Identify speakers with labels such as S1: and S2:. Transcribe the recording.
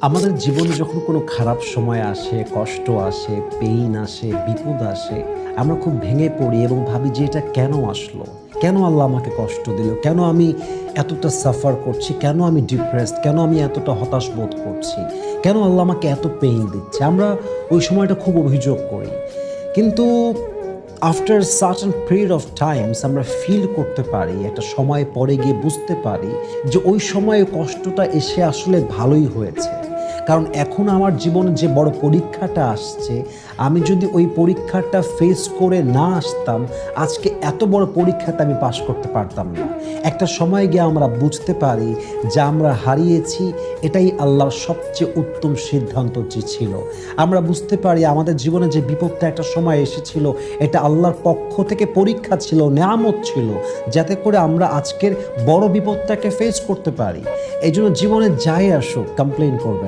S1: আমাদের জীবনে যখন কোনো খারাপ সময় আসে, কষ্ট আসে, পেইন আসে, বিপদ আসে, আমরা খুব ভেঙে পড়ি এবং ভাবি যে এটা কেন আসলো? কেন আল্লাহ আমাকে কষ্ট দিল? কেন আমি এতটা সাফার করছি? কেন আমি ডিপ্রেসড? কেন আমি এতটা হতাশ বোধ করছি? কেন আল্লাহ আমাকে এত পেইন দিচ্ছে? আমরা ওই সময়টা খুব অভিযোগ করি। কিন্তু after certain period of Times আমরা ফিল করতে পারি, একটা সময় পরে গিয়ে বুঝতে পারি যে ওই সময়ে কষ্টটা এসে আসলে ভালোই হয়েছে। কারণ এখন আমার জীবনে যে বড় পরীক্ষাটা আসছে, আমি যদি ওই পরীক্ষাটা ফেস করে না আসতাম, আজকে এত বড় পরীক্ষাটা আমি পাস করতে পারতাম না। একটা সময় গিয়ে আমরা বুঝতে পারি যে আমরা হারিয়েছি, এটাই আল্লাহর সবচেয়ে উত্তম সিদ্ধান্ত যে ছিল। আমরা বুঝতে পারি আমাদের জীবনে যে বিপদটা একটা সময় এসেছিল, এটা আল্লাহর পক্ষ থেকে পরীক্ষা ছিল, নেয়ামত ছিল, যাতে করে আমরা আজকের বড় বিপদটাকে ফেস করতে পারি। এই জন্য জীবনে যাই আসুক, কমপ্লেইন করবেন।